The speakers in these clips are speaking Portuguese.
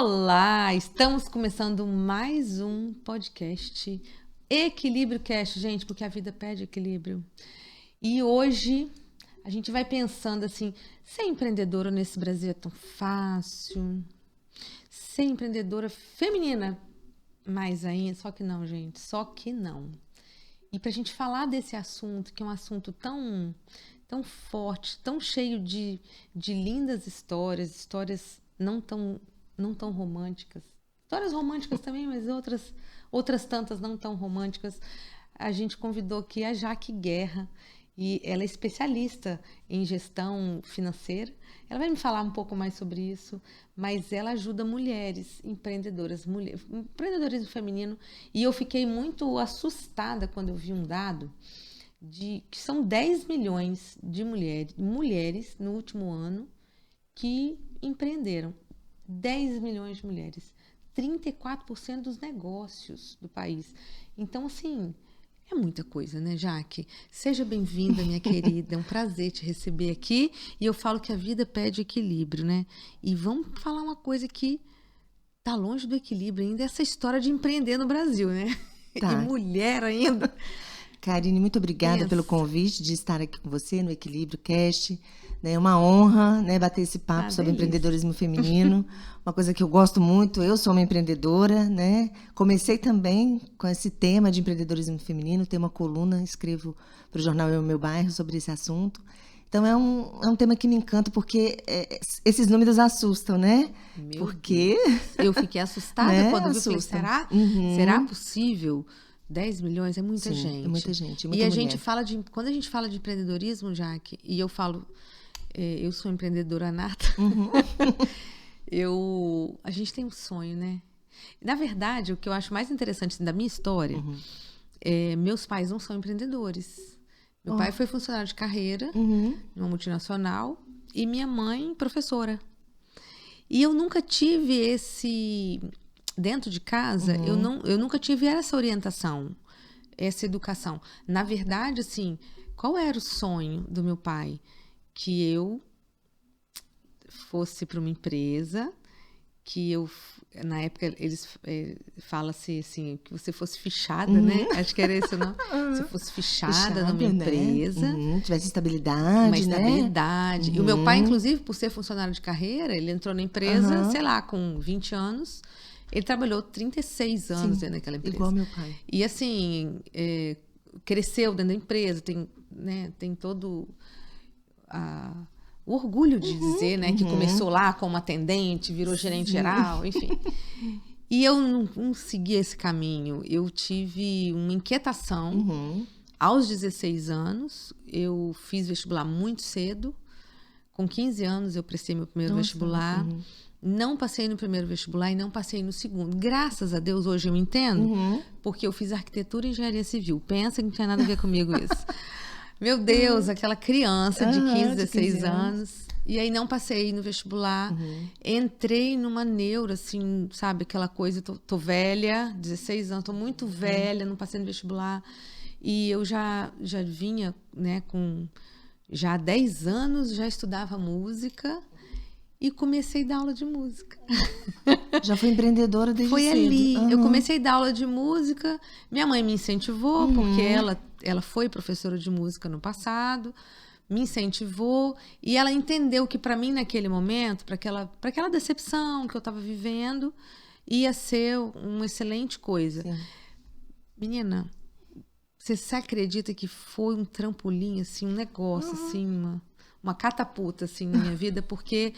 Olá, estamos começando mais um podcast Equilíbrio Cast, gente, porque a vida pede equilíbrio. E hoje a gente vai pensando assim, ser empreendedora nesse Brasil é tão fácil? Ser empreendedora feminina, mais ainda, só que não, gente, só que não. E pra gente falar desse assunto, que é um assunto tão forte, tão cheio de lindas histórias não tão românticas. Histórias românticas também, mas outras tantas não tão românticas. A gente convidou aqui a Jaque Guerra, e ela é especialista em gestão financeira. Ela vai me falar um pouco mais sobre isso, mas ela ajuda mulheres empreendedoras, empreendedorismo feminino. E eu fiquei muito assustada quando eu vi um dado que são 10 milhões de mulheres no último ano que empreenderam. 10 milhões de mulheres. 34% dos negócios do país. Então, assim, é muita coisa, né, Jaque? Seja bem-vinda, minha querida. É um prazer te receber aqui. E eu falo que a vida pede equilíbrio, né? E vamos falar uma coisa que tá longe do equilíbrio ainda, essa história de empreender no Brasil, né? Tá. E mulher ainda. Karine, muito obrigada pelo convite de estar aqui com você no Equilíbrio Cast. É uma honra, né, bater esse papo sobre empreendedorismo feminino, uma coisa que eu gosto muito. Eu sou uma empreendedora, né? Comecei também com esse tema de empreendedorismo feminino, tenho uma coluna, escrevo para o jornal Eu Meu Bairro sobre esse assunto. Então é um tema que me encanta porque esses números assustam, né? Porque eu fiquei assustada, né? Quando vi, falei, será possível? 10 milhões é muita gente. É muita gente, muita mulher. Quando a gente fala de empreendedorismo, Jaque, e eu falo, eu sou empreendedora nata, a gente tem um sonho, né? Na verdade, o que eu acho mais interessante da minha história, meus pais não são empreendedores. Meu pai foi funcionário de carreira, numa multinacional, e minha mãe, professora. E eu nunca tive esse... Dentro de casa, eu nunca tive essa orientação, essa educação. Na verdade, assim, qual era o sonho do meu pai? Que eu fosse para uma empresa, que eu, na época, eles falam-se assim, que você fosse fichada, né? Acho que era esse o nome. Você fosse fichada numa empresa. Tivesse estabilidade, uma estabilidade. E o meu pai, inclusive, por ser funcionário de carreira, ele entrou na empresa, sei lá, com 20 anos. Ele trabalhou 36 anos dentro daquela empresa. Igual meu pai. E assim, cresceu dentro da empresa, tem todo o orgulho de dizer, né, que começou lá como atendente, virou gerente geral, enfim. E eu não segui esse caminho. Eu tive uma inquietação. Aos 16 anos, eu fiz vestibular muito cedo. Com 15 anos, eu prestei meu primeiro vestibular. Não passei no primeiro vestibular e não passei no segundo. Graças a Deus, hoje eu entendo, porque eu fiz arquitetura e engenharia civil. Pensa que não tinha nada a ver comigo isso. Meu Deus, aquela criança de 15, 16 anos. E aí não passei no vestibular. Entrei numa neura, assim, sabe? Aquela coisa, tô velha, 16 anos, tô muito velha, não passei no vestibular. E eu já vinha, né, já há 10 anos, já estudava música. E comecei a dar aula de música. Já fui empreendedora desde cedo. Foi ali. Eu comecei a dar aula de música. Minha mãe me incentivou, porque ela foi professora de música no passado. Me incentivou. E ela entendeu que, para mim, naquele momento, para aquela decepção que eu estava vivendo, ia ser uma excelente coisa. Sim. Menina, você se acredita que foi um trampolim, assim, um negócio, assim, uma catapulta, assim, na minha vida, porque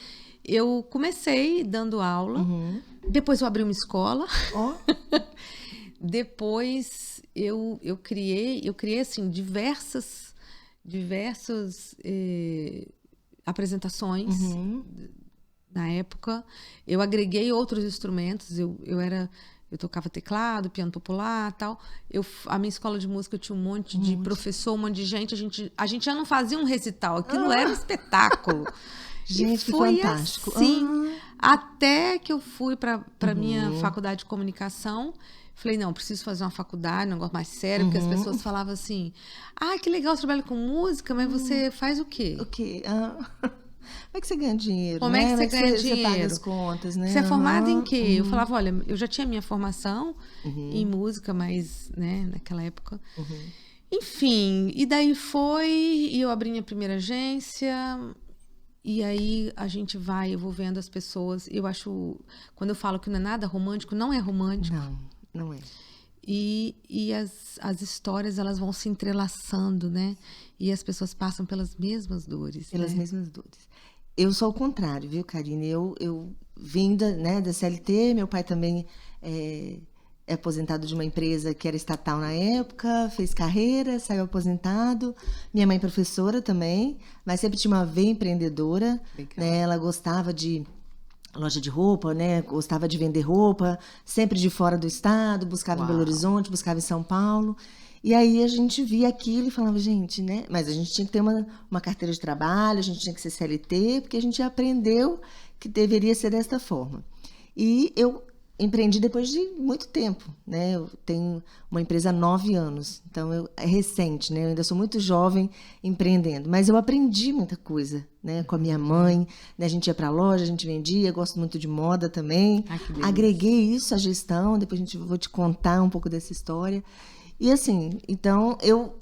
eu comecei dando aula, depois eu abri uma escola, depois eu criei, assim, diversas apresentações. Na época, eu agreguei outros instrumentos, eu tocava teclado, piano popular, tal. A minha escola de música tinha um monte de professor, um monte de gente. A gente já não fazia um recital. Aquilo era um espetáculo. Gente, que fantástico. Assim, até que eu fui para minha faculdade de comunicação. Falei, não, preciso fazer uma faculdade, um negócio mais sério. Porque as pessoas falavam assim, que legal, você trabalha com música, mas você faz o quê? O quê? é que você ganha dinheiro? Como é que você ganha dinheiro? Você paga as contas, né? Você é formada em quê? Eu falava, olha, eu já tinha minha formação em música, mas, né, naquela época. Enfim, e daí e eu abri minha primeira agência, e aí eu vou vendo as pessoas, eu acho, quando eu falo que não é nada romântico, não é romântico. Não é. E as histórias, elas vão se entrelaçando, né? E as pessoas passam pelas mesmas dores. Pelas mesmas dores. Eu sou o contrário, viu, Karine? Eu vim da CLT, meu pai também é aposentado de uma empresa que era estatal na época, fez carreira, saiu aposentado. Minha mãe professora também, mas sempre tinha uma veia empreendedora. Né? Ela gostava de loja de roupa, né? Gostava de vender roupa, sempre de fora do estado, buscava em Belo Horizonte, buscava em São Paulo. E aí a gente via aquilo e falava, gente, né? Mas a gente tinha que ter uma carteira de trabalho, a gente tinha que ser CLT, porque a gente aprendeu que deveria ser desta forma. E eu empreendi depois de muito tempo, né? Eu tenho uma empresa há 9 anos, então é recente, né? Eu ainda sou muito jovem empreendendo, mas eu aprendi muita coisa, né? Com a minha mãe, né? A gente ia para a loja, a gente vendia, gosto muito de moda também. Agreguei isso à gestão, depois vou te contar um pouco dessa história. E assim, então eu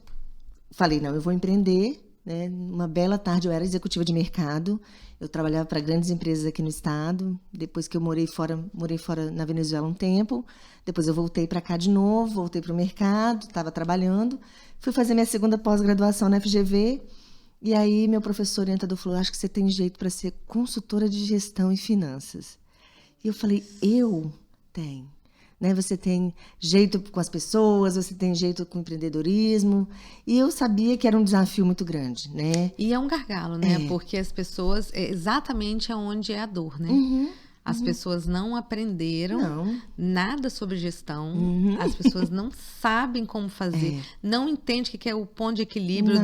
falei, não, eu vou empreender, né? Uma bela tarde eu era executiva de mercado. Eu trabalhava para grandes empresas aqui no estado. Depois que eu morei fora na Venezuela um tempo. Depois eu voltei para cá de novo, voltei para o mercado, estava trabalhando. Fui fazer minha segunda pós-graduação na FGV. E aí meu professor orientador falou, acho que você tem jeito para ser consultora de gestão e finanças. E eu falei, eu tenho. Né? Você tem jeito com as pessoas, você tem jeito com o empreendedorismo. E eu sabia que era um desafio muito grande, né? E é um gargalo, né? Porque as pessoas, exatamente onde é a dor, né? As pessoas não aprenderam nada sobre gestão, as pessoas não sabem como fazer, não entendem o que é o ponto de equilíbrio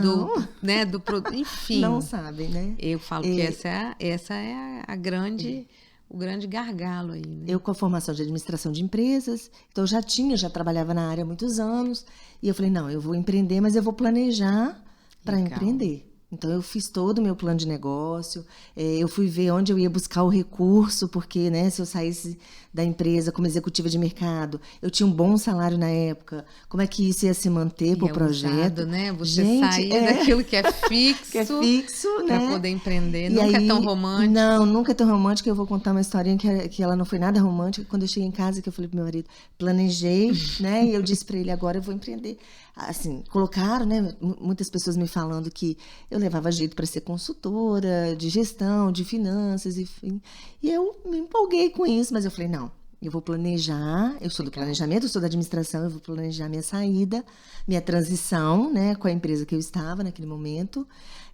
do produto, enfim. Não sabem, né? Eu falo que essa é a grande... O grande gargalo aí, né? Eu com a formação de administração de empresas, então já trabalhava na área há muitos anos, e eu falei, não, eu vou empreender, mas eu vou planejar para empreender. Então, eu fiz todo o meu plano de negócio, eu fui ver onde eu ia buscar o recurso, porque, né, se eu saísse da empresa como executiva de mercado, eu tinha um bom salário na época, como é que isso ia se manter para o projeto? Usado, né? Você sair daquilo que é fixo, né? Para poder empreender. Nunca é tão romântico. Não, nunca é tão romântico. Eu vou contar uma historinha que ela não foi nada romântica. Quando eu cheguei em casa, que eu falei pro meu marido, planejei, né? E eu disse para ele, agora eu vou empreender. Assim, colocaram, né? Muitas pessoas me falando que eu levava jeito para ser consultora de gestão, de finanças, enfim. E eu me empolguei com isso, mas eu falei, não, eu vou planejar, eu sou do planejamento, eu sou da administração, eu vou planejar minha saída, minha transição, né, com a empresa que eu estava naquele momento.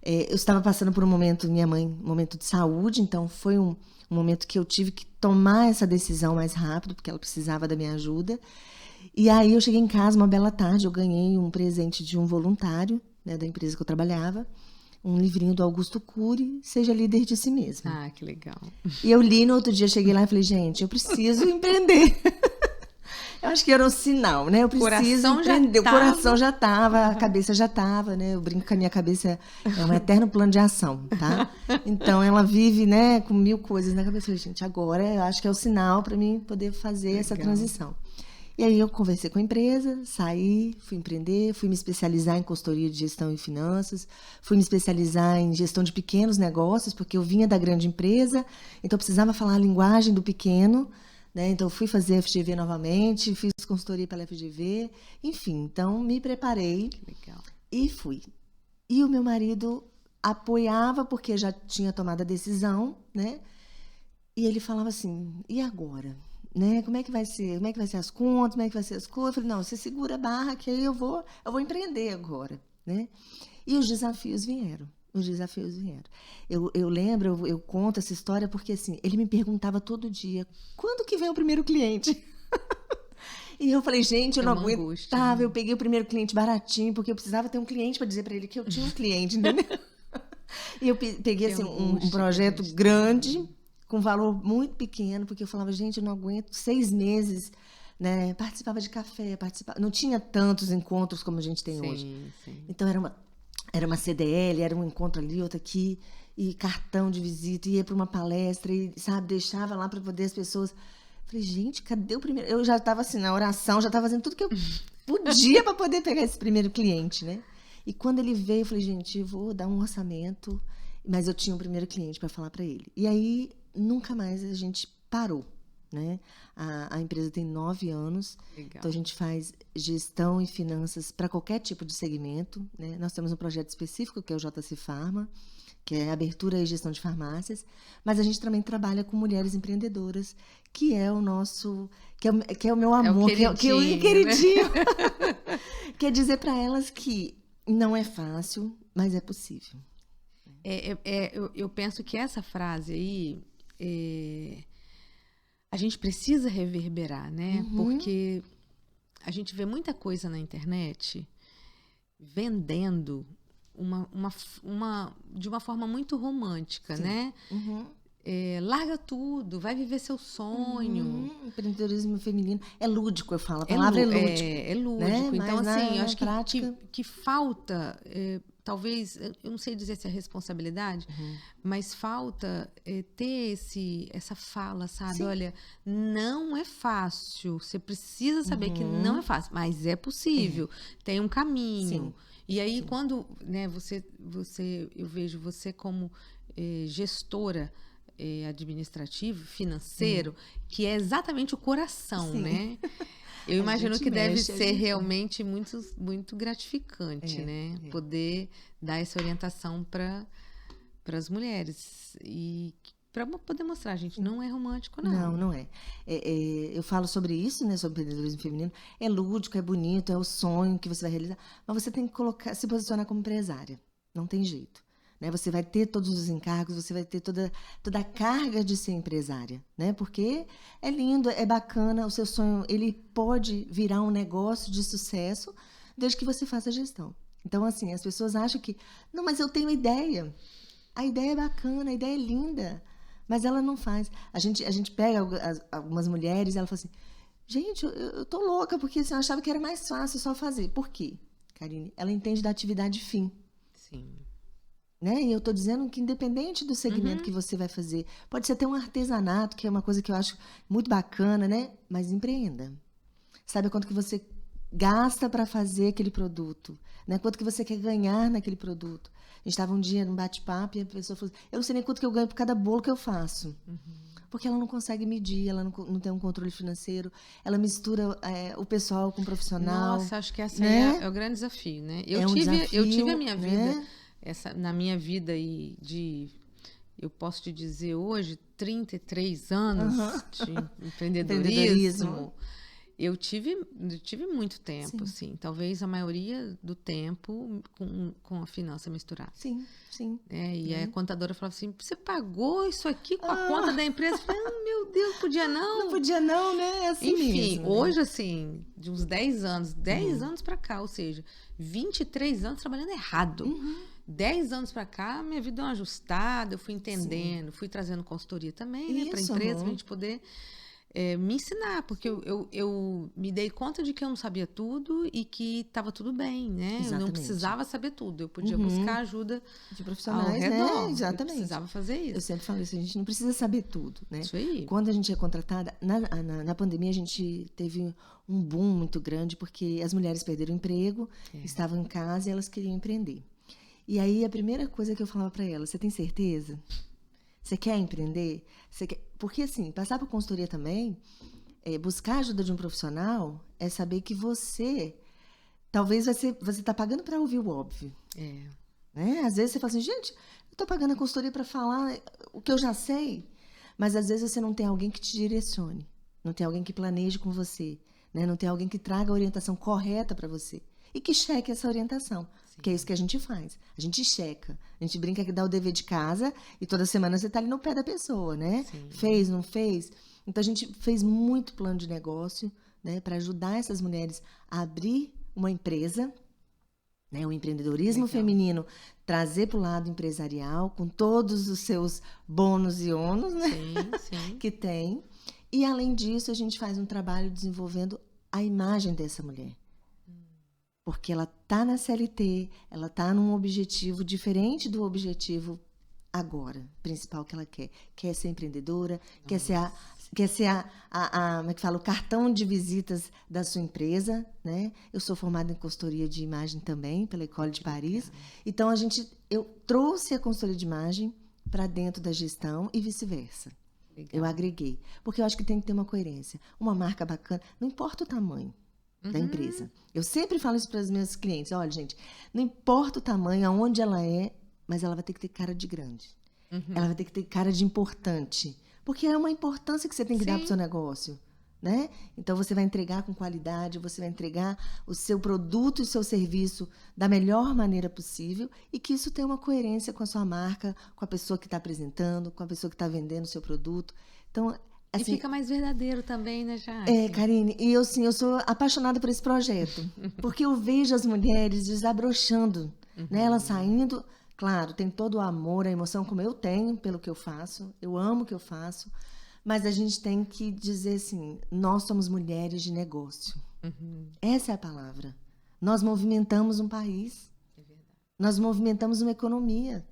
Eu estava passando por um momento, minha mãe, um momento de saúde, então foi um momento que eu tive que tomar essa decisão mais rápido, porque ela precisava da minha ajuda. E aí eu cheguei em casa, uma bela tarde, eu ganhei um presente de um voluntário, né, da empresa que eu trabalhava, um livrinho do Augusto Cury, Seja Líder de Si Mesmo. Ah, que legal. E eu li, no outro dia cheguei lá e falei, gente, eu preciso empreender. Eu acho que era um sinal, né? Eu preciso empreender. O coração já estava, a cabeça já estava, né? Eu brinco que a minha cabeça é um eterno plano de ação, tá? Então, ela vive, né, com 1000 coisas na cabeça. Eu falei, gente, agora eu acho que é o sinal para mim poder fazer essa transição. E aí eu conversei com a empresa, saí, fui empreender, fui me especializar em consultoria de gestão e finanças, fui me especializar em gestão de pequenos negócios, porque eu vinha da grande empresa, então eu precisava falar a linguagem do pequeno, né? Então eu fui fazer FGV novamente, fiz consultoria pela FGV, enfim, então me preparei e fui. E o meu marido apoiava, porque já tinha tomado a decisão, né? E ele falava assim, e agora? Né? Como é que vai ser? Como é que vai ser as contas? Como é que vai ser as coisas? Eu falei, não, você segura a barra que aí eu vou empreender agora, né? E os desafios vieram. Eu lembro, eu conto essa história porque, assim, ele me perguntava todo dia, quando que vem o primeiro cliente? E eu falei, gente, eu não aguentava. Eu peguei o primeiro cliente baratinho, porque eu precisava ter um cliente para dizer para ele que eu tinha um cliente, entendeu? E eu peguei, assim, um projeto grande, com valor muito pequeno, porque eu falava, gente, eu não aguento 6 meses, né? Participava de café, não tinha tantos encontros como a gente tem hoje. Sim. Então era era uma CDL, era um encontro ali, outro aqui, e cartão de visita, ia para uma palestra, e, sabe, deixava lá para poder as pessoas. Falei, gente, cadê o primeiro? Eu já estava assim, na oração, já estava fazendo tudo que eu podia para poder pegar esse primeiro cliente, né? E quando ele veio, eu falei, gente, eu vou dar um orçamento, mas eu tinha um primeiro cliente para falar para ele. E aí, nunca mais a gente parou, né? A empresa tem 9 anos, Legal. Então a gente faz gestão e finanças para qualquer tipo de segmento, né? Nós temos um projeto específico, que é o JC Pharma, que é abertura e gestão de farmácias, mas a gente também trabalha com mulheres empreendedoras, que é o nosso, que é o meu amor, que é o queridinho. Né? Quer dizer para elas que não é fácil, mas é possível. Eu penso que essa frase aí, a gente precisa reverberar, né? Porque a gente vê muita coisa na internet vendendo de uma forma muito romântica, né? Larga tudo, vai viver seu sonho. Empreendedorismo feminino. É lúdico, eu falo. A palavra é lúdico. É lúdico. Né? Então, mas assim, eu acho que falta, talvez, eu não sei dizer se é responsabilidade, mas falta ter essa fala, sabe? Sim. Olha, não é fácil. Você precisa saber que não é fácil, mas é possível. Tem um caminho. Sim. E aí, quando, né, eu vejo você como gestora administrativo, financeiro, que é exatamente o coração, Sim. né? Eu imagino que deve ser realmente muito, muito gratificante, né? Poder dar essa orientação para as mulheres. E para poder mostrar, gente, não é romântico, não. Não é. Eu falo sobre isso, né? Sobre empreendedorismo feminino. É lúdico, é bonito, é o sonho que você vai realizar. Mas você tem que se posicionar como empresária. Não tem jeito. Né? Você vai ter todos os encargos, você vai ter toda a carga de ser empresária, né? Porque é lindo, é bacana, o seu sonho ele pode virar um negócio de sucesso desde que você faça a gestão. Então, assim, as pessoas acham que, não, mas eu tenho ideia. A ideia é bacana, a ideia é linda, mas ela não faz. A gente pega algumas mulheres e ela fala assim, gente, eu tô louca, porque assim, eu achava que era mais fácil só fazer. Por quê, Karine? Ela entende da atividade fim. Sim. Né? E eu estou dizendo que independente do segmento que você vai fazer, pode ser até um artesanato, que é uma coisa que eu acho muito bacana, né? Mas empreenda. Sabe quanto que você gasta para fazer aquele produto? Né? Quanto que você quer ganhar naquele produto? A gente estava um dia num bate-papo e a pessoa falou assim, eu não sei nem quanto que eu ganho por cada bolo que eu faço. Porque ela não consegue medir, ela não tem um controle financeiro, ela mistura o pessoal com o profissional. Nossa, acho que essa né? é o grande desafio, né? Eu tive a minha vida... Né? Na minha vida eu posso te dizer hoje, 33 anos de empreendedorismo, eu tive muito tempo, assim, talvez a maioria do tempo com a finança misturada. Sim. E aí a contadora falava assim, você pagou isso aqui com a conta da empresa? Eu falei, meu Deus, podia não? Não podia não, né? Assim Enfim, mesmo, hoje, assim, de uns 10 anos para cá, ou seja, 23 anos trabalhando errado. 10 anos para cá, minha vida deu uma ajustada, eu fui entendendo, fui trazendo consultoria também, né, para a empresa, para a gente poder me ensinar, porque eu me dei conta de que eu não sabia tudo e que estava tudo bem, né? Exatamente. Eu não precisava saber tudo, eu podia buscar ajuda de profissionais, ao redor, né? Exatamente. Eu precisava fazer isso. Eu sempre falo isso, a gente não precisa saber tudo, né? Isso aí. Quando a gente é contratada, na pandemia a gente teve um boom muito grande, porque as mulheres perderam o emprego, estavam em casa e elas queriam empreender. E aí, a primeira coisa que eu falava para ela, você tem certeza? Você quer empreender? Porque, assim, passar por consultoria também, buscar a ajuda de um profissional, é saber que você, talvez você está pagando para ouvir o óbvio. Né? Às vezes você fala assim, gente, eu estou pagando a consultoria para falar o que eu já sei, mas às vezes você não tem alguém que te direcione, não tem alguém que planeje com você, né? Não tem alguém que traga a orientação correta para você. E que cheque essa orientação. Que é isso que a gente faz. A gente checa. A gente brinca que dá o dever de casa e toda semana você está ali no pé da pessoa, né? Sim. Fez, não fez? Então, a gente fez muito plano de negócio, né, para ajudar essas mulheres a abrir uma empresa, né, o empreendedorismo feminino, trazer para o lado empresarial, com todos os seus bônus e ônus, né? Sim. Que tem. E, além disso, a gente faz um trabalho desenvolvendo a imagem dessa mulher. Porque ela tá na CLT, ela tá num objetivo diferente do objetivo agora, principal que ela quer. Quer ser empreendedora, quer ser como é que fala, o cartão de visitas da sua empresa, né? Eu sou formada em consultoria de imagem também, pela École de Paris. Então, eu trouxe a consultoria de imagem para dentro da gestão e vice-versa. Eu agreguei. Porque eu acho que tem que ter uma coerência. Uma marca bacana, não importa o tamanho da empresa. Eu sempre falo isso para os meus clientes. Olha, gente, não importa o tamanho, aonde ela é, mas ela vai ter que ter cara de grande. Ela vai ter que ter cara de importante. Porque é uma importância que você tem que dar para o seu negócio. Né? Então, você vai entregar com qualidade, você vai entregar o seu produto e o seu serviço da melhor maneira possível e que isso tenha uma coerência com a sua marca, com a pessoa que está apresentando, com a pessoa que está vendendo o seu produto. Então, assim, e fica mais verdadeiro também, né, Jaque? Karine, e eu sou apaixonada por esse projeto, porque eu vejo as mulheres desabrochando, né? Elas saindo, claro, tem todo o amor, a emoção como eu tenho pelo que eu faço, eu amo o que eu faço, mas a gente tem que dizer assim, nós somos mulheres de negócio. Essa é a palavra. Nós movimentamos um país, nós movimentamos uma economia.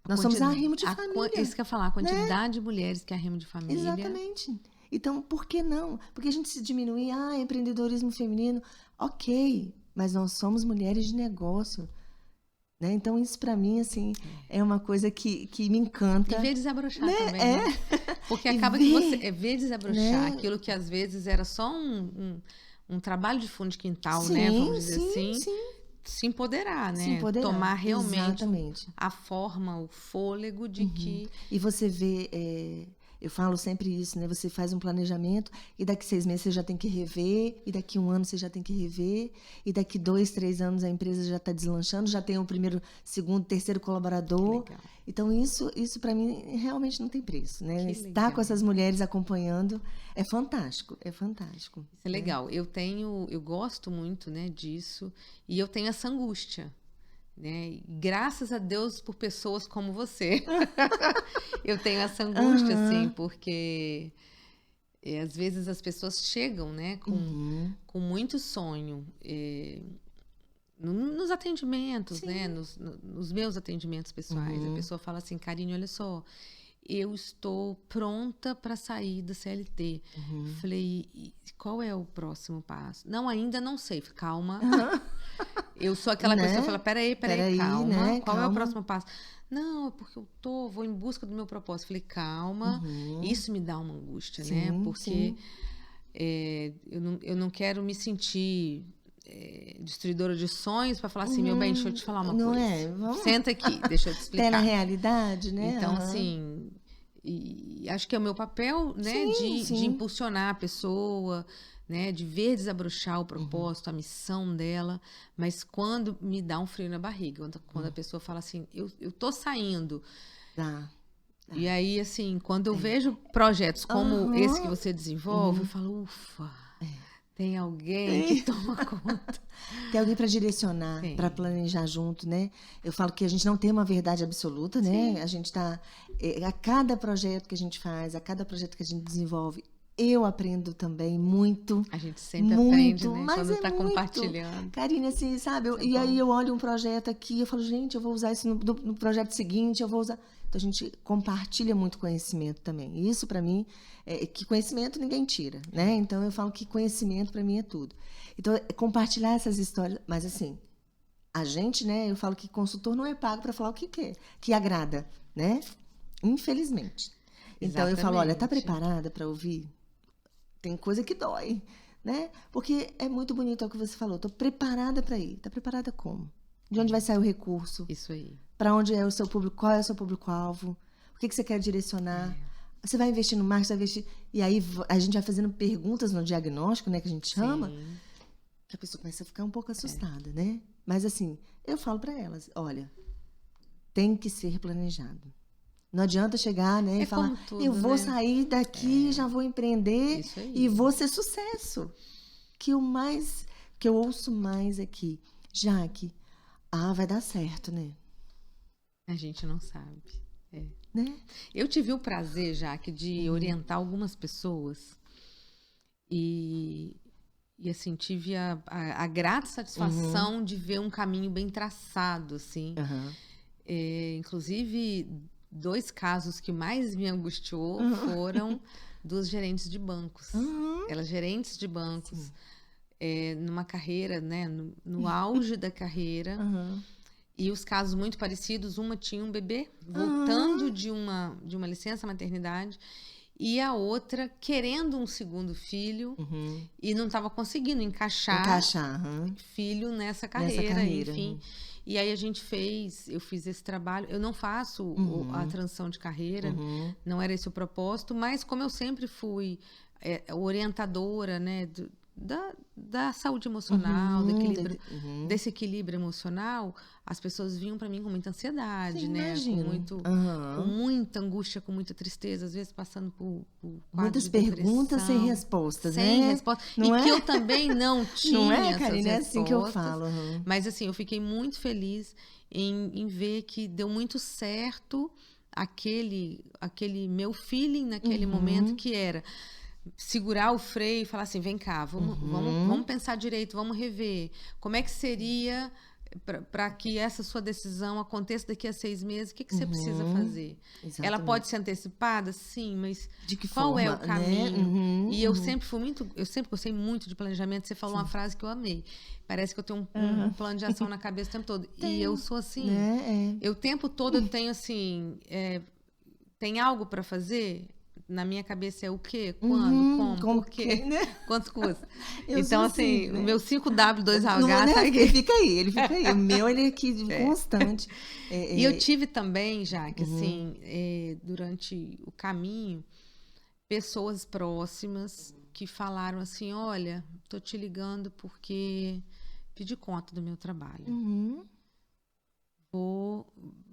Nós somos arrimo de família. Isso que eu ia falar, a quantidade de mulheres que é arrimo de família. Exatamente. Então, por que não? Porque a gente se diminuir, empreendedorismo feminino, ok, mas nós somos mulheres de negócio. Né? Então, isso para mim, assim, é uma coisa que me encanta. E ver desabrochar também. Né? Porque acaba que você ver desabrochar aquilo que às vezes era só um trabalho de fundo de quintal, né? Vamos dizer assim. Se empoderar, né? Se empoderar. Tomar realmente a forma, o fôlego de que... E você vê... Eu falo sempre isso, né? Você faz um planejamento e daqui 6 meses você já tem que rever, e daqui 1 ano você já tem que rever, e daqui 2, 3 anos a empresa já está deslanchando, já tem o primeiro, segundo, terceiro colaborador. Então, isso para mim realmente não tem preço, né? Estar com essas mulheres acompanhando é fantástico, é fantástico. Isso é legal. Eu gosto muito, né, disso, e eu tenho essa angústia. Né? Graças a Deus por pessoas como você. Eu tenho essa angústia, assim, porque às vezes as pessoas chegam, né, com muito sonho nos atendimentos, né, nos meus atendimentos pessoais. A pessoa fala assim, Karine, olha só, eu estou pronta para sair da CLT. Falei, qual é o próximo passo? Não, ainda não sei. Calma. Eu sou aquela pessoa que fala, peraí, calma. Né? Qual é o próximo passo? Não, é porque vou em busca do meu propósito. Falei, calma. Isso me dá uma angústia, né? Porque eu não quero me sentir destruidora de sonhos para falar assim, meu bem, deixa eu te falar uma coisa. Senta aqui, deixa eu te explicar. Tem na realidade, né? Então, assim, e acho que é o meu papel, né, de impulsionar a pessoa, né, de ver desabrochar o propósito, a missão dela, mas quando me dá um frio na barriga, quando a pessoa fala assim, eu tô saindo. E aí, assim, quando eu vejo projetos como esse que você desenvolve, eu falo, ufa, tem alguém que toma conta. Tem alguém para direcionar, para planejar junto, né? Eu falo que a gente não tem uma verdade absoluta, né? A gente está... a cada projeto que a gente faz, a cada projeto que a gente desenvolve, eu aprendo também muito. A gente sempre aprende, né? Mas quando está compartilhando. Karine, assim, sabe? E aí eu olho um projeto aqui, eu falo, gente, eu vou usar isso no projeto seguinte, eu vou usar... Então, a gente compartilha muito conhecimento também. E isso, para mim, que conhecimento ninguém tira, né? Então, eu falo que conhecimento, para mim, é tudo. Então, compartilhar essas histórias... Mas, assim, a gente, né? Eu falo que consultor não é pago para falar o que quer, que agrada, né? Infelizmente. Então, eu falo, olha, tá preparada para ouvir? Tem coisa que dói, né? Porque é muito bonito o que você falou. Tô preparada para ir. Tá preparada como? De onde vai sair o recurso? Isso aí. Para onde é o seu público? Qual é o seu público-alvo? O que você quer direcionar? Você vai investir no marketing, vai investir... E aí a gente vai fazendo perguntas no diagnóstico, né? Que a gente chama. Que a pessoa começa a ficar um pouco assustada, né? Mas assim, eu falo para elas, olha, tem que ser planejado. Não adianta chegar, né, e falar, tudo, eu vou sair daqui, já vou empreender e vou ser sucesso. Que eu ouço mais aqui, Jaque, vai dar certo, né? A gente não sabe. Né? Eu tive o prazer, Jaque, de orientar algumas pessoas e E assim, tive a grata satisfação de ver um caminho bem traçado, assim. Inclusive, 2 casos que mais me angustiou foram dos gerentes de bancos. Elas gerentes de bancos, numa carreira, né, no auge da carreira. E os casos muito parecidos, uma tinha um bebê voltando de uma licença maternidade e a outra querendo um segundo filho e não estava conseguindo encaixar filho nessa carreira. Enfim. E aí eu fiz esse trabalho. Eu não faço a transição de carreira, não era esse o propósito, mas como eu sempre fui orientadora, né, da saúde emocional, desse equilíbrio emocional, as pessoas vinham para mim com muita ansiedade, né? Com muita angústia, com muita tristeza, às vezes passando por muitas perguntas sem respostas, sem né? Resposta. Que eu também não tinha. Não é, Karine? É assim que eu falo. Mas assim, eu fiquei muito feliz em ver que deu muito certo aquele meu feeling naquele momento, que era segurar o freio e falar assim, vem cá, vamos pensar direito, vamos rever. Como é que seria para que essa sua decisão aconteça daqui a 6 meses? O que você precisa fazer? Exatamente. Ela pode ser antecipada? Sim, mas de que qual forma, é o caminho? Né? E eu sempre gostei muito de planejamento. Você falou uma frase que eu amei. Parece que eu tenho um plano de ação na cabeça o tempo todo. E eu sou assim. O tempo todo eu tenho assim, tem algo para fazer? Na minha cabeça é o quê? Quando? Como? Por quê? Né? Quanto custa? Então, assim, né? O meu 5W2H tá aqui. Ele fica aí. O meu, ele é aqui constante. E eu tive também, Jaque, assim, durante o caminho, pessoas próximas que falaram assim, olha, tô te ligando porque pedi conta do meu trabalho.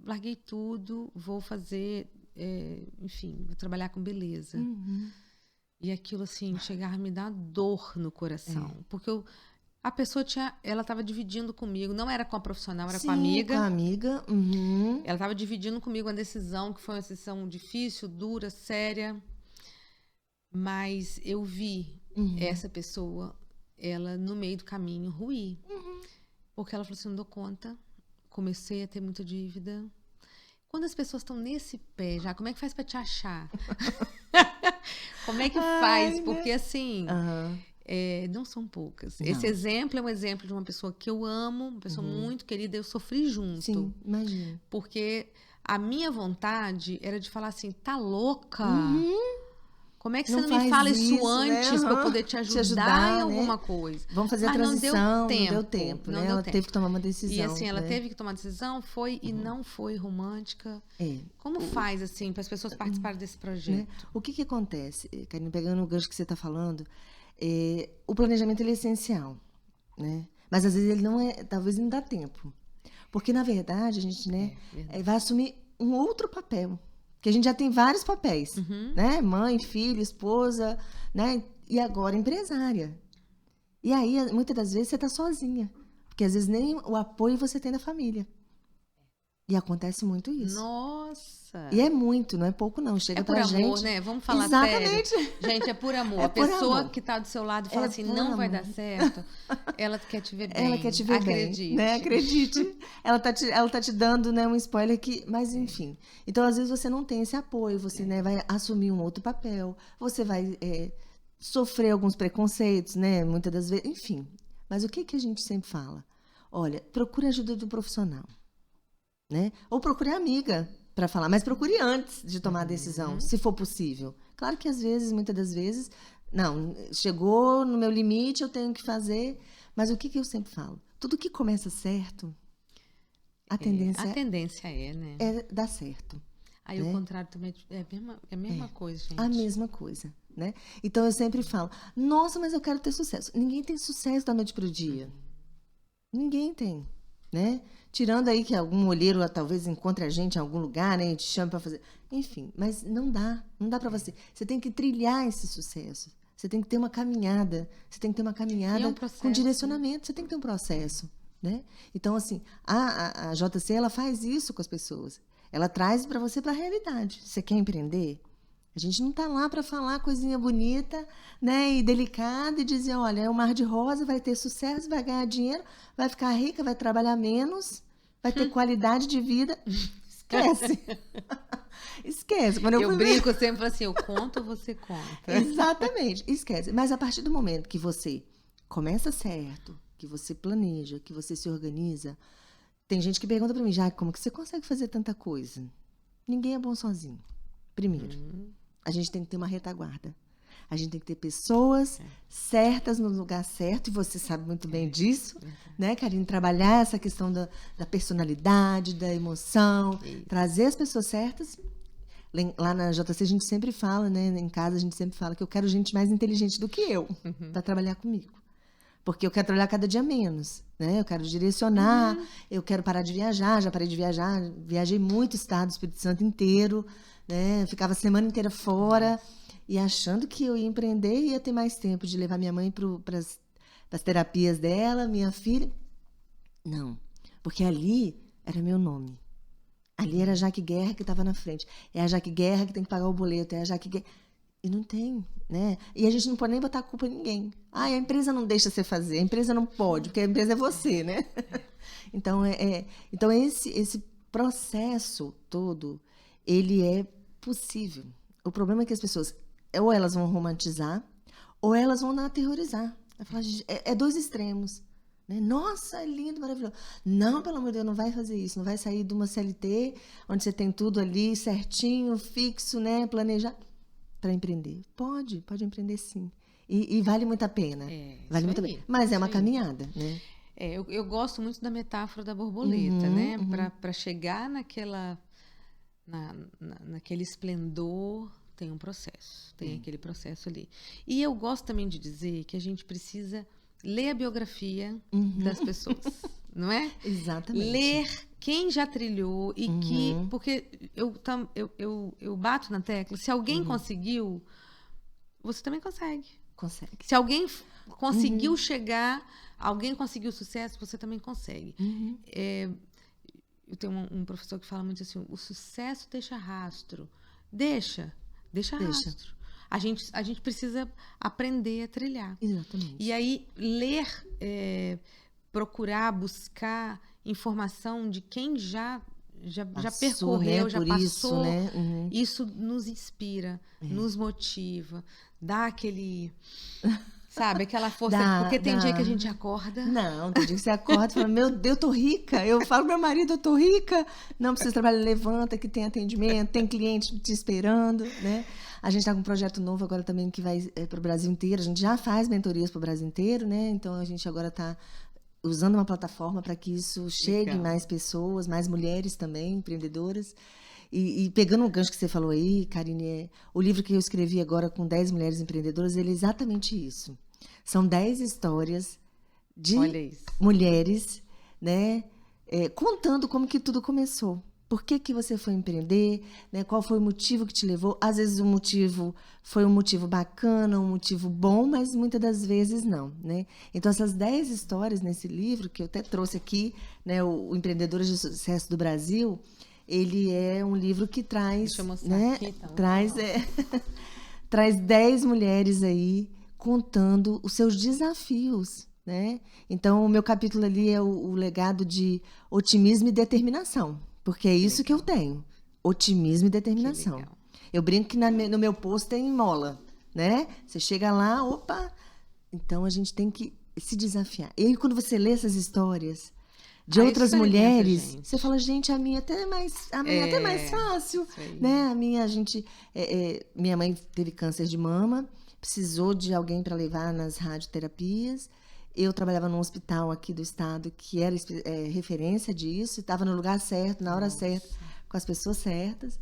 Larguei tudo, vou fazer... enfim, vou trabalhar com beleza. E aquilo, assim, chegava a me dar dor no coração. Porque a pessoa ela estava dividindo comigo, não era com a profissional, era com a amiga. Com a amiga. Ela estava dividindo comigo uma decisão, que foi uma decisão difícil, dura, séria. Mas eu vi essa pessoa, ela no meio do caminho, ruir. Porque ela falou assim, não dou conta, comecei a ter muita dívida. Quando as pessoas estão nesse pé já, como é que faz para te achar? Como é que faz? Porque assim, não são poucas. Não. Esse exemplo é um exemplo de uma pessoa que eu amo, uma pessoa muito querida, eu sofri junto. Sim, imagina. Porque a minha vontade era de falar assim, tá louca? Como é que você não me fala isso antes, né? Para eu poder te ajudar em alguma coisa? Vamos fazer a transição, não deu tempo, né? Ela teve que tomar uma decisão. E assim, ela teve que tomar uma decisão, e não foi romântica. Como faz, assim, para as pessoas participarem desse projeto? Né? O que acontece, Karine, pegando o gancho que você está falando, o planejamento ele é essencial, né? Mas às vezes ele não é, talvez não dá tempo. Porque, na verdade, a gente vai assumir um outro papel. Porque a gente já tem vários papéis, né? Mãe, filho, esposa, né? E agora empresária. E aí, muitas das vezes, você está sozinha. Porque às vezes nem o apoio você tem da família. E acontece muito isso. Nossa! E é muito, não é pouco não. Chega pra gente... É por amor, né? Vamos falar Exatamente. Sério. Gente, é por amor. A pessoa que está do seu lado e fala assim, não vai dar certo, ela quer te ver bem. Ela quer te ver Acredite. bem. Né? Acredite. Ela tá te dando, né, um spoiler que... Mas, enfim. Então, às vezes, você não tem esse apoio. Você vai assumir um outro papel. Você vai sofrer alguns preconceitos, né? Muitas das vezes... Enfim. Mas o que a gente sempre fala? Olha, procure a ajuda do profissional. Né? Ou procure a amiga para falar, mas procure antes de tomar a decisão, se for possível. Claro que às vezes, muitas das vezes, não, chegou no meu limite, eu tenho que fazer, mas o que eu sempre falo? Tudo que começa certo, a tendência né? É dar certo. Aí o contrário também é a mesma coisa, gente. A mesma coisa, né? Então eu sempre falo, nossa, mas eu quero ter sucesso. Ninguém tem sucesso da noite pro dia. Ninguém tem, né? Tirando aí que algum olheiro talvez encontre a gente em algum lugar, né? E te chame para fazer. Enfim, mas não dá para você. Você tem que trilhar esse sucesso. Você tem que ter uma caminhada. Você tem que ter uma caminhada com direcionamento. Você tem que ter um processo, né? Então, assim, a JC, ela faz isso com as pessoas. Ela traz para você para a realidade. Você quer empreender? A gente não está lá para falar coisinha bonita, né, e delicada e dizer, olha, é um mar de rosa, vai ter sucesso, vai ganhar dinheiro, vai ficar rica, vai trabalhar menos, vai ter qualidade de vida. Esquece. Esquece. Quando eu brinco sempre assim, eu conto, você conta. Exatamente, esquece. Mas a partir do momento que você começa certo, que você planeja, que você se organiza, tem gente que pergunta para mim, já como que você consegue fazer tanta coisa? Ninguém é bom sozinho. Primeiro, a gente tem que ter uma retaguarda. A gente tem que ter pessoas certas no lugar certo, e você sabe muito bem disso, né, Karine? Trabalhar essa questão da personalidade, da emoção, trazer as pessoas certas. Lá na JC a gente sempre fala, né, em casa a gente sempre fala que eu quero gente mais inteligente do que eu para trabalhar comigo. Porque eu quero trabalhar cada dia menos, né? Eu quero direcionar, eu quero parar de viajar, já parei de viajar, viajei muito estado, Espírito Santo inteiro, né? Ficava a semana inteira fora e achando que eu ia empreender e ia ter mais tempo de levar minha mãe para as terapias dela, minha filha. Não, porque ali era meu nome. Ali era a Jaque Guerra que estava na frente. É a Jaque Guerra que tem que pagar o boleto, é a Jaque Guerra. E não tem, né? E a gente não pode nem botar a culpa em ninguém. A empresa não deixa você fazer, a empresa não pode, porque a empresa é você, né? Então, esse processo todo, ele é possível. O problema é que as pessoas, ou elas vão romantizar, ou elas vão aterrorizar. É dois extremos. Né? Nossa, é lindo, maravilhoso. Não, pelo amor de Deus, não vai fazer isso. Não vai sair de uma CLT, onde você tem tudo ali certinho, fixo, né? Planejar. Para empreender. Pode empreender sim. E vale muito a pena. Vale muito a pena. Mas é uma caminhada, né? Eu gosto muito da metáfora da borboleta, né? Para chegar naquele esplendor, tem um processo. Tem aquele processo ali. E eu gosto também de dizer que a gente precisa ler a biografia das pessoas, não é? Exatamente. Ler quem já trilhou e que... Porque eu bato na tecla, se alguém conseguiu, você também consegue. Consegue. Se alguém conseguiu chegar, alguém conseguiu sucesso, você também consegue. Eu tenho um professor que fala muito assim, o sucesso deixa rastro. Deixa rastro. A gente precisa aprender a trilhar. Exatamente. E aí, ler, procurar, buscar informação de quem já percorreu, né? já Por passou. Isso, né? Isso nos inspira, nos motiva, dá aquele... Sabe, aquela força. Porque tem dia que a gente acorda. Não, tem dia que você acorda e fala, meu Deus, eu tô rica. Eu falo pro meu marido, eu tô rica. Não precisa trabalhar, levanta, que tem atendimento, tem cliente te esperando, né? A gente está com um projeto novo agora também que vai para o Brasil inteiro. A gente já faz mentorias para o Brasil inteiro, né? Então a gente agora está usando uma plataforma para que isso chegue em mais pessoas, mais mulheres também, empreendedoras. E pegando um gancho que você falou aí, Karine, o livro que eu escrevi agora com 10 mulheres empreendedoras, ele é exatamente isso. São 10 histórias de mulheres, né, contando como que tudo começou. Por que você foi empreender, né? Qual foi o motivo que te levou? Às vezes o motivo foi um motivo bacana, um motivo bom, mas muitas das vezes não, né? Então essas 10 histórias nesse livro, que eu até trouxe aqui, né, o Empreendedores de Sucesso do Brasil, ele é um livro que traz, deixa eu mostrar, né, aqui, então. traz 10 mulheres aí contando os seus desafios, né? Então o meu capítulo ali é o legado de otimismo e determinação. Porque é isso que eu tenho, otimismo e determinação. Eu brinco que no meu posto tem mola, né? Você chega lá, opa! Então, a gente tem que se desafiar. E aí, quando você lê essas histórias de outras mulheres, você fala, gente, a minha até é mais fácil, né? A minha, minha mãe teve câncer de mama, precisou de alguém para levar nas radioterapias. Eu trabalhava num hospital aqui do estado que era referência disso, estava no lugar certo, na hora certa, com as pessoas certas.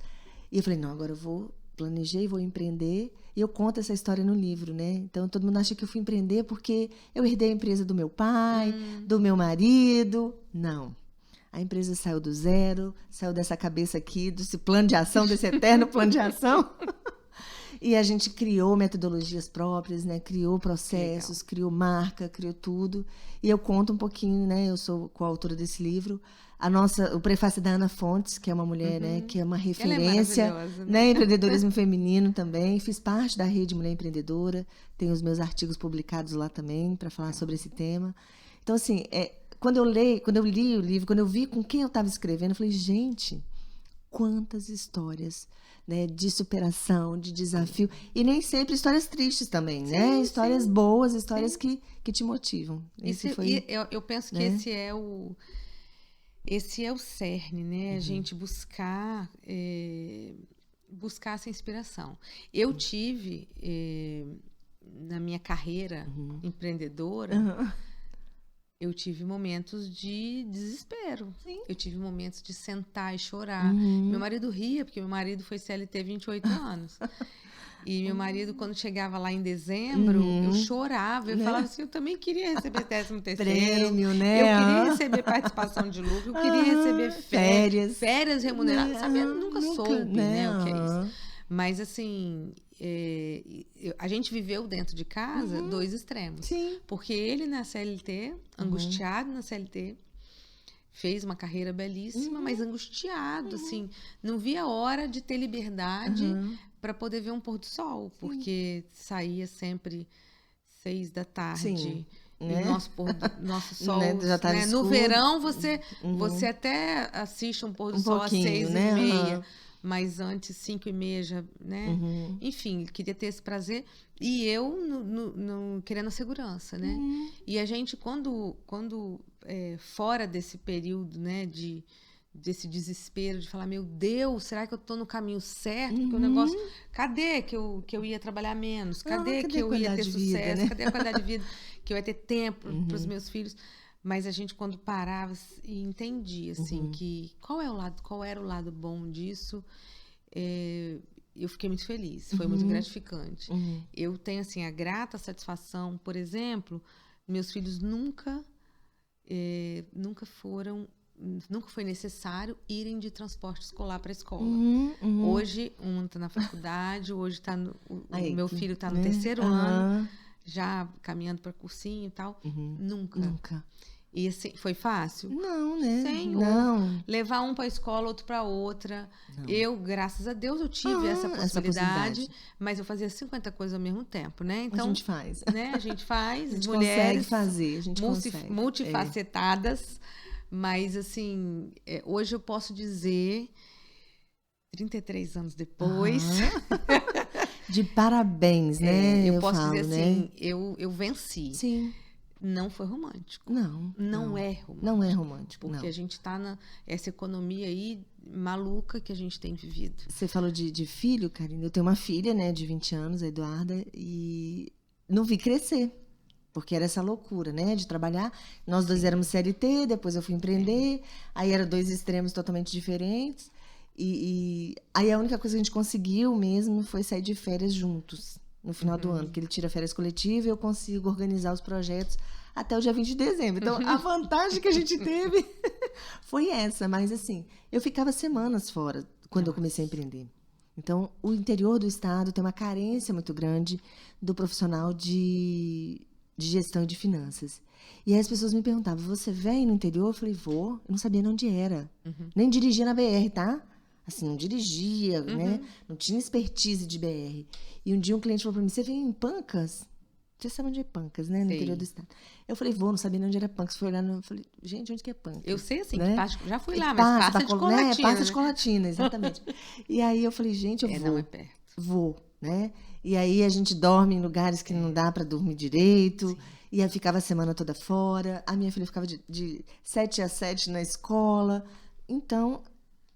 E eu falei, não, agora eu planejei, vou empreender. E eu conto essa história no livro, né? Então, todo mundo acha que eu fui empreender porque eu herdei a empresa do meu pai, do meu marido. Não. A empresa saiu do zero, saiu dessa cabeça aqui, desse plano de ação, desse eterno plano de ação. E a gente criou metodologias próprias, né? Criou processos, criou marca, criou tudo. E eu conto um pouquinho, né? Eu sou coautora desse livro. O prefácio da Ana Fontes, que é uma mulher, né, que é uma referência, né, empreendedorismo feminino também. Fiz parte da Rede Mulher Empreendedora, tenho os meus artigos publicados lá também para falar sobre esse tema. Então, assim, quando eu li o livro, quando eu vi com quem eu estava escrevendo, eu falei, gente, quantas histórias, né, de superação, de desafio, e nem sempre histórias tristes também, né? Histórias boas, histórias que te motivam. Eu penso que esse é o cerne, né? A gente buscar essa inspiração. Eu tive, na minha carreira empreendedora, eu tive momentos de desespero. Sim. Eu tive momentos de sentar e chorar. Meu marido ria, porque meu marido foi CLT 28 anos. E meu marido, quando chegava lá em dezembro, eu chorava. Eu falava assim, eu também queria receber 13º. Prêmio, né? Eu queria receber participação de lucro. Eu queria receber férias remuneradas. Sabe? Eu nunca soube, né, o que é isso. Mas, assim, a gente viveu dentro de casa 2 extremos. Sim. Porque ele na CLT, angustiado na CLT, fez uma carreira belíssima, mas angustiado, assim. Não via a hora de ter liberdade para poder ver um pôr do sol, porque saía sempre 6 da tarde. Sim. Né? E nosso sol, já tá né? No verão você até assiste um pôr do sol às 6h30, mas antes 5h30 já, né? Enfim, queria ter esse prazer e eu querendo a segurança, né? E a gente quando fora desse período, né, desse desespero de falar, meu Deus, será que eu estou no caminho certo? Porque o negócio, cadê que eu ia trabalhar menos? Cadê que eu ia ter sucesso? Vida, né? Cadê a qualidade de vida? Que eu ia ter tempo para os meus filhos? Mas a gente, quando parava e entendia, assim, que qual era o lado bom disso, eu fiquei muito feliz, foi muito gratificante. Eu tenho, assim, a grata satisfação, por exemplo, meus filhos nunca foi necessário irem de transporte escolar para a escola. Hoje, um está na faculdade, hoje meu filho está no 3º ano, já caminhando para cursinho e tal. Nunca. E assim, foi fácil? Não, né? Senhor. Não. Levar um para a escola, outro para outra. Não. Eu, graças a Deus, eu tive essa possibilidade, mas eu fazia 50 coisas ao mesmo tempo, né? Então, a gente faz. Né? A gente faz. A gente mulheres consegue fazer, a gente consegue. Multifacetadas. Mas, assim, hoje eu posso dizer, 33 anos depois... De parabéns, né? Eu posso falo, dizer né? assim, eu venci. Sim. Não foi romântico. Não é romântico. Não é romântico, porque a gente está nessa economia aí maluca que a gente tem vivido. Você falou de filho, Karine. Eu tenho uma filha, né, de 20 anos, a Eduarda, e não vi crescer. Porque era essa loucura, né, de trabalhar. Nós dois éramos CLT, depois eu fui empreender. Aí eram 2 extremos totalmente diferentes. E aí a única coisa que a gente conseguiu mesmo foi sair de férias juntos no final do ano, porque ele tira férias coletivas e eu consigo organizar os projetos até o dia 20 de dezembro. Então, a vantagem que a gente teve foi essa. Mas, assim, eu ficava semanas fora quando eu comecei a empreender. Então, o interior do estado tem uma carência muito grande do profissional de gestão e de finanças. E aí as pessoas me perguntavam, você vem no interior? Eu falei, vou. Eu não sabia onde era. Nem dirigia na BR, tá? Assim, não dirigia, né? Não tinha expertise de BR. E um dia um cliente falou para mim, você vem em Pancas? Você sabe onde é Pancas, né? No interior do estado. Eu falei, vou, não sabia nem onde era Pancas. Fui olhar, falei, gente, onde que é Pancas? Eu sei, assim, né? Já fui lá, mas passa de Colatina. Né? Passa de Colatina, exatamente. E aí eu falei, gente, eu vou. Não é perto. Vou, né? E aí a gente dorme em lugares que não dá para dormir direito. Sim. E aí ficava a semana toda fora. A minha filha ficava de 7 às 7 na escola. Então...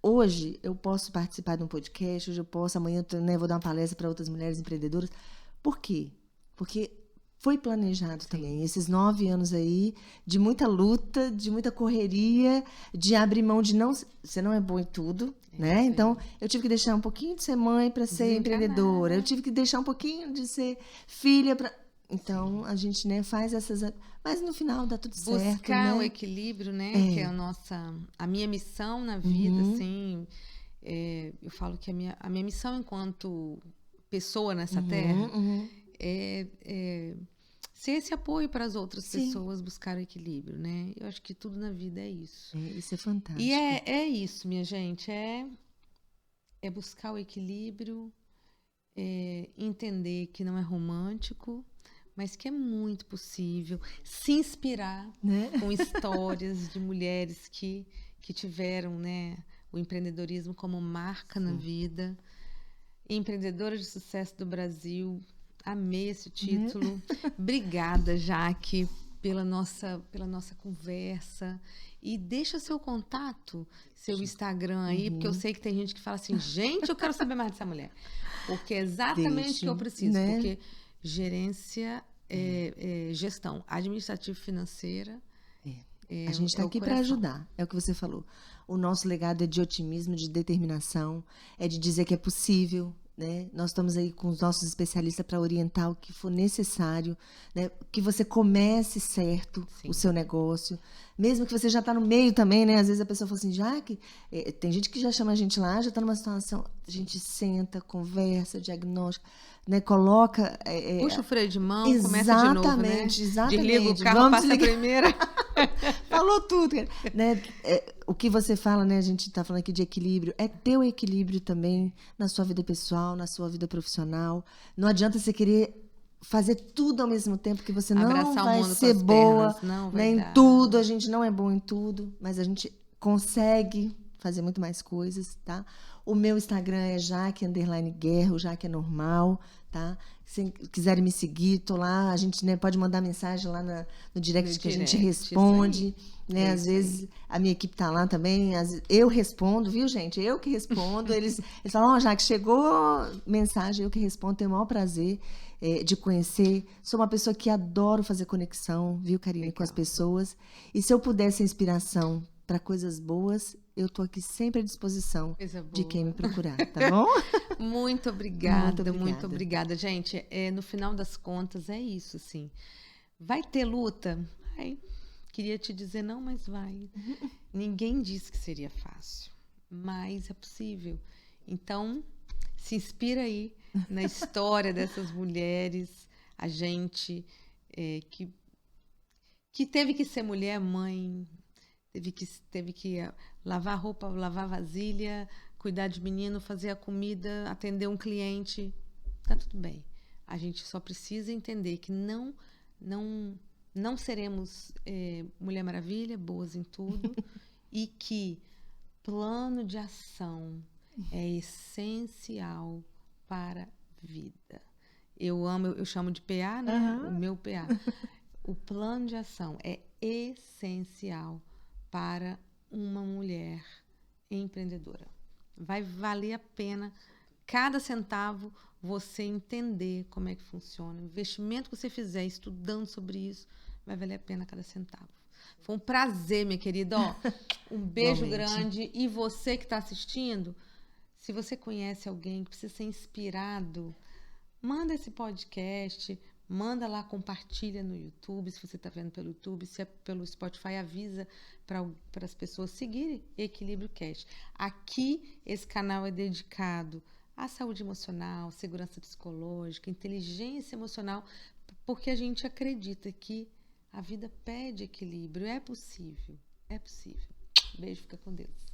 Hoje eu posso participar de um podcast, hoje eu posso, amanhã vou dar uma palestra para outras mulheres empreendedoras. Por quê? Porque foi planejado também. Esses 9 anos aí de muita luta, de muita correria, de abrir mão de não... Você não é boa em tudo, né? Então, eu tive que deixar um pouquinho de ser mãe para ser empreendedora. Eu tive que deixar um pouquinho de ser filha para... Então, a gente, né, faz essas... Mas no final dá tudo certo, buscar, né? o equilíbrio, né? Que é a minha missão na vida, assim... eu falo que a minha missão enquanto pessoa nessa terra, ser esse apoio para as outras pessoas buscar o equilíbrio, né? Eu acho que tudo na vida é isso. Isso é fantástico. E é isso, minha gente, é buscar o equilíbrio, entender que não é romântico, mas que é muito possível se inspirar, né, com histórias de mulheres que tiveram, né, o empreendedorismo como marca na vida. Empreendedora de sucesso do Brasil. Amei esse título. Obrigada, Jaque, pela nossa conversa. E deixa seu contato, seu Instagram aí, porque eu sei que tem gente que fala assim, gente, eu quero saber mais dessa mulher. Porque é exatamente o que eu preciso. Né? Porque gerência, gestão administrativo-financeira. A gente está aqui para ajudar, é o que você falou. O nosso legado é de otimismo, de determinação, é de dizer que é possível, né? Nós estamos aí com os nossos especialistas para orientar o que for necessário, né? Que você comece certo o seu negócio, mesmo que você já está no meio também, né? Às vezes a pessoa fala assim, tem gente que já chama a gente lá, já está numa situação, a gente senta, conversa, diagnóstico, né? Coloca... puxa o freio de mão, começa de novo, né? Exatamente. Desliga o carro, passa a primeira. Falou tudo, né? O que você fala, né? A gente está falando aqui de equilíbrio, é ter o equilíbrio também na sua vida pessoal, na sua vida profissional. Não adianta você querer fazer tudo ao mesmo tempo, que você não vai ser boa, né? Em tudo. A gente não é bom em tudo, mas a gente consegue fazer muito mais coisas, tá? O meu Instagram é Jaque_Guerra, o Jaque é normal, tá? Se quiserem me seguir, tô lá. A gente, né, pode mandar mensagem lá no direct que a gente responde, né? Às vezes a minha equipe tá lá também, eu respondo, viu, gente? Eu que respondo. Eles falam, Jaque, chegou mensagem, eu que respondo, tenho o maior prazer de conhecer. Sou uma pessoa que adoro fazer conexão, viu, Karine, com as pessoas. E se eu puder ser inspiração para coisas boas, eu estou aqui sempre à disposição de quem me procurar, tá bom? Muito obrigada, muito obrigada. Gente, no final das contas, é isso, assim. Vai ter luta? Vai. Queria te dizer não, mas vai. Ninguém disse que seria fácil, mas é possível. Então, se inspira aí na história dessas mulheres, a gente que teve que ser mulher, mãe, teve que lavar roupa, lavar vasilha, cuidar de menino, fazer a comida, atender um cliente. Tá tudo bem. A gente só precisa entender que não seremos Mulher Maravilha, boas em tudo, e que plano de ação é essencial para a vida. Eu chamo de PA, né? O meu PA. O plano de ação é essencial para uma mulher empreendedora. Vai valer a pena cada centavo você entender como é que funciona. O investimento que você fizer estudando sobre isso, vai valer a pena cada centavo. Foi um prazer, minha querida. Um beijo grande. E você que está assistindo, se você conhece alguém que precisa ser inspirado, manda esse podcast, manda lá, compartilha no YouTube, se você está vendo pelo YouTube, se é pelo Spotify, avisa para as pessoas seguirem Equilíbrio Cast. Aqui, esse canal é dedicado à saúde emocional, segurança psicológica, inteligência emocional, porque a gente acredita que a vida pede equilíbrio, é possível, é possível. Beijo, fica com Deus.